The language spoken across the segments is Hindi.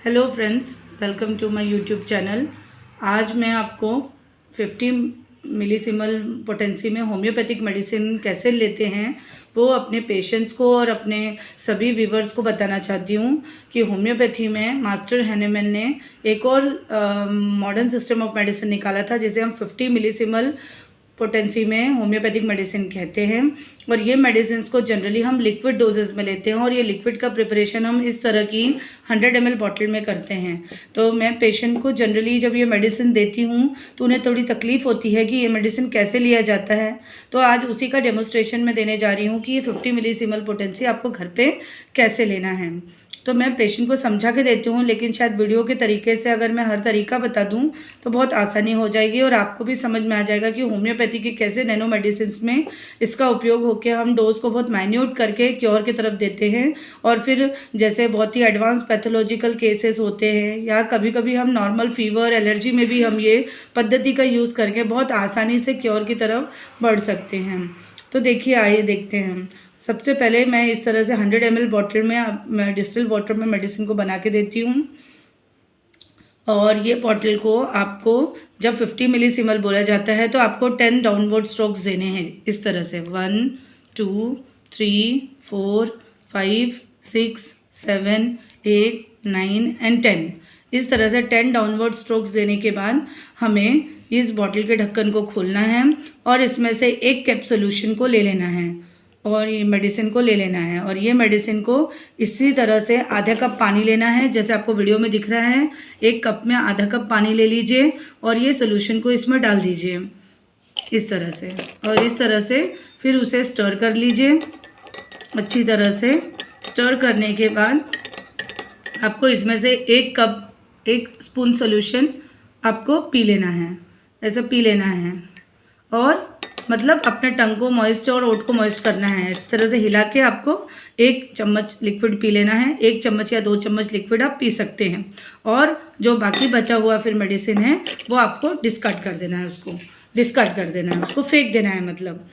Hello friends, welcome to my YouTube channel. आज मैं आपको 50 मिलीसिमल पोटेंसी में होम्योपैथिक मेडिसिन कैसे लेते हैं वो अपने पेशेंट्स को और अपने सभी व्यूवर्स को बताना चाहती हूँ कि होम्योपैथी में मास्टर हैनेमन ने एक और मॉडर्न सिस्टम ऑफ मेडिसिन निकाला था जिसे हम 50 मिलीसिमल पोटेंसी में होम्योपैथिक मेडिसिन कहते हैं। और ये मेडिसिन को जनरली हम लिक्विड डोजेस में लेते हैं और ये लिक्विड का प्रिपरेशन हम इस तरह की 100 ml बॉटल में करते हैं। तो मैं पेशेंट को जनरली जब ये मेडिसिन देती हूँ तो उन्हें थोड़ी तकलीफ़ होती है कि ये मेडिसिन कैसे लिया जाता है। तो आज उसी का डेमोस्ट्रेशन मैं देने जा रही हूँ कि ये 50 मिलीसिमल पोटेंसी आपको घर पर कैसे लेना है। तो मैं पेशेंट को समझा के देती हूँ, लेकिन शायद वीडियो के तरीके से अगर मैं हर तरीका बता दूँ तो बहुत आसानी हो जाएगी और आपको भी समझ में आ जाएगा कि होम्योपैथी के कैसे नैनो मेडिसिन में इसका उपयोग होकर हम डोज को बहुत माइन्यूट करके क्योर की तरफ देते हैं। और फिर जैसे बहुत ही एडवांस पैथोलॉजिकल केसेस होते हैं या कभी कभी हम नॉर्मल फीवर एलर्जी में भी हम ये पद्धति का यूज़ करके बहुत आसानी से क्योर की तरफ बढ़ सकते हैं। तो देखिए, आइए देखते हैं। सबसे पहले मैं इस तरह से 100 ml बॉटल में मैं डिस्टिल वाटर में मेडिसिन को बना के देती हूँ। और ये बॉटल को आपको जब 50 मिलीसिमल बोला जाता है तो आपको 10 डाउनवर्ड स्ट्रोक्स देने हैं इस तरह से 1 2 3 4 5 6 7 8 9 एंड 10। इस तरह से 10 डाउनवर्ड स्ट्रोक्स देने के बाद हमें इस बॉटल के ढक्कन को खोलना है और इसमें से एक कैप सोल्यूशन को ले लेना है और ये मेडिसिन को ले लेना है। और ये मेडिसिन को इसी तरह से आधा कप पानी लेना है, जैसे आपको वीडियो में दिख रहा है। एक कप में आधा कप पानी ले लीजिए और ये सोल्यूशन को इसमें डाल दीजिए इस तरह से। और इस तरह से फिर उसे स्टर कर लीजिए अच्छी तरह से। स्टर करने के बाद आपको इसमें से एक स्पून सोल्यूशन आपको पी लेना है, ऐसा पी लेना है। और मतलब अपने टंग को मॉइस्ट और ओठ को मॉइस्ट करना है। इस तरह से हिला के आपको 1 चम्मच लिक्विड पी लेना है। 1 चम्मच या 2 चम्मच लिक्विड आप पी सकते हैं। और जो बाकी बचा हुआ फिर मेडिसिन है वो आपको डिस्कार्ड कर देना है, उसको डिस्कार्ड कर देना है, उसको फेंक देना है। मतलब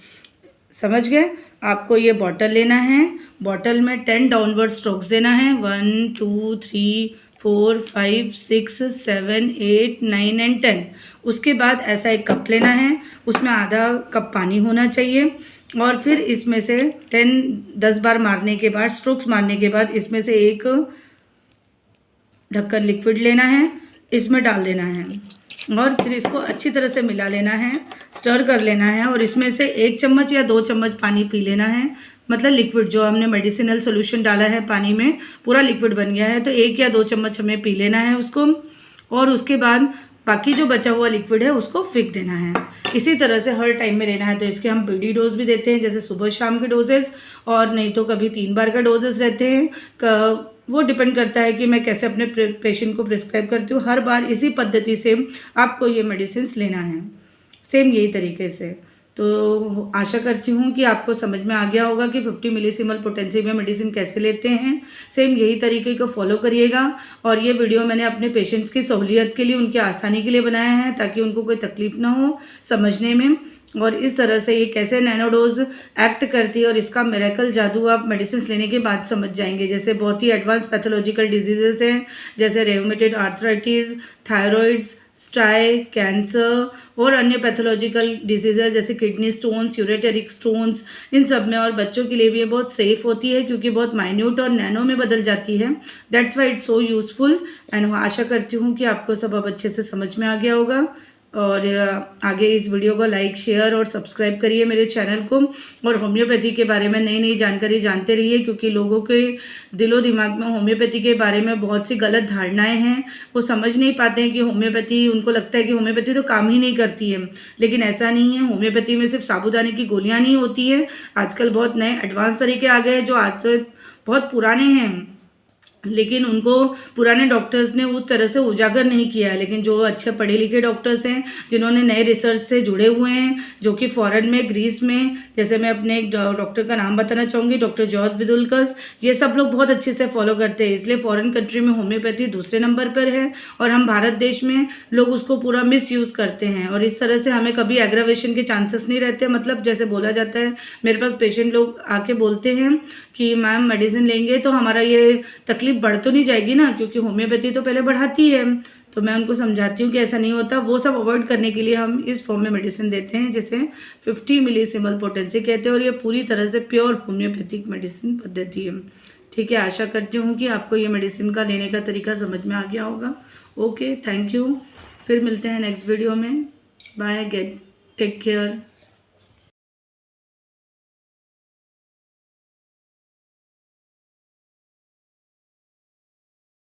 समझ गए? आपको ये बॉटल लेना है, बॉटल में 10 डाउनवर्ड स्ट्रोक्स देना है 1 2 3 4 5 6 7 8 9 एंड 10। उसके बाद ऐसा एक कप लेना है, उसमें आधा कप पानी होना चाहिए। और फिर इसमें से 10 बार मारने के बाद, स्ट्रोक्स मारने के बाद इसमें से एक ढक्कन लिक्विड लेना है, इसमें डाल देना है और फिर इसको अच्छी तरह से मिला लेना है, स्टर कर लेना है। और इसमें से 1 चम्मच या 2 चम्मच पानी पी लेना है। मतलब लिक्विड जो हमने मेडिसिनल सोल्यूशन डाला है पानी में पूरा लिक्विड बन गया है, तो 1 या 2 चम्मच हमें पी लेना है उसको। और उसके बाद बाकी जो बचा हुआ लिक्विड है उसको फेंक देना है। इसी तरह से हर टाइम में लेना है। तो इसके हम पीडी डोज भी देते हैं, जैसे सुबह शाम के डोजेस, और नहीं तो कभी 3 बार का डोजेस रहते हैं। वो डिपेंड करता है कि मैं कैसे अपने पेशेंट को प्रिस्क्राइब करती हूँ। हर बार इसी पद्धति से आपको ये मेडिसिन लेना है, सेम यही तरीके से। तो आशा करती हूँ कि आपको समझ में आ गया होगा कि 50 मिलीसिमल पोटेंसी में मेडिसिन कैसे लेते हैं। सेम यही तरीके को फॉलो करिएगा। और ये वीडियो मैंने अपने पेशेंट्स की सहूलियत के लिए, उनकी आसानी के लिए बनाया है, ताकि उनको कोई तकलीफ ना हो समझने में। और इस तरह से ये कैसे नैनोडोज एक्ट करती है और इसका मिरेकल जादू आप मेडिसिन लेने के बाद समझ जाएंगे। जैसे बहुत ही एडवांस पैथोलॉजिकल डिजीजेस हैं, जैसे रेउमेटॉइड आर्थराइटिस, थायराइड्स, स्ट्राई, कैंसर और अन्य पैथोलॉजिकल डिजीजेज जैसे किडनी स्टोन्स, यूरेटरिक स्टोन्स, इन सब में। और बच्चों के लिए भी ये बहुत सेफ होती है क्योंकि बहुत माइन्यूट और नैनो में बदल जाती है। That's why it's so useful. And आशा करती हूँ कि आपको सब अब अच्छे से समझ में आ गया होगा। और आगे इस वीडियो को लाइक, शेयर और सब्सक्राइब करिए मेरे चैनल को। और होम्योपैथी के बारे में नई नई जानकारी जानते रहिए, क्योंकि लोगों के दिलो दिमाग में होम्योपैथी के बारे में बहुत सी गलत धारणाएं हैं। वो समझ नहीं पाते हैं कि होम्योपैथी, उनको लगता है कि होम्योपैथी तो काम ही नहीं करती है, लेकिन ऐसा नहीं है। होम्योपैथी में सिर्फ साबूदाने की गोलियाँ नहीं होती है। आजकल बहुत नए एडवांस तरीके आ गए हैं जो आज से बहुत पुराने हैं, लेकिन उनको पुराने डॉक्टर्स ने उस तरह से उजागर नहीं किया है। लेकिन जो अच्छे पढ़े लिखे डॉक्टर्स हैं, जिन्होंने नए रिसर्च से जुड़े हुए हैं, जो कि फॉरेन में, ग्रीस में, जैसे मैं अपने एक डॉक्टर का नाम बताना चाहूँगी, डॉक्टर जॉर्ज विदुल्कस, ये सब लोग बहुत अच्छे से फॉलो करते हैं। इसलिए फॉरेन कंट्री में होम्योपैथी दूसरे नंबर पर है और हम भारत देश में लोग उसको पूरा मिस यूज़ करते हैं। और इस तरह से हमें कभी एग्रावेशन के चांसेस नहीं रहते। मतलब जैसे बोला जाता है, मेरे पास पेशेंट लोग आके बोलते हैं कि मैम मेडिसिन लेंगे तो हमारा ये तकलीफ बढ़ तो नहीं जाएगी ना, क्योंकि होम्योपैथी तो पहले बढ़ाती है। तो मैं उनको समझाती हूँ कि ऐसा नहीं होता। वो सब अवॉइड करने के लिए हम इस फॉर्म में मेडिसिन देते हैं, जिसे 50 मिलीसिमल पोटेंसी कहते हैं, और ये पूरी तरह से प्योर होम्योपैथिक मेडिसिन पद्धति है। ठीक है, आशा करती हूँ कि आपको ये मेडिसिन का लेने का तरीका समझ में आ गया होगा। Okay, thank you. फिर मिलते हैं नेक्स्ट वीडियो में। Bye, get take care.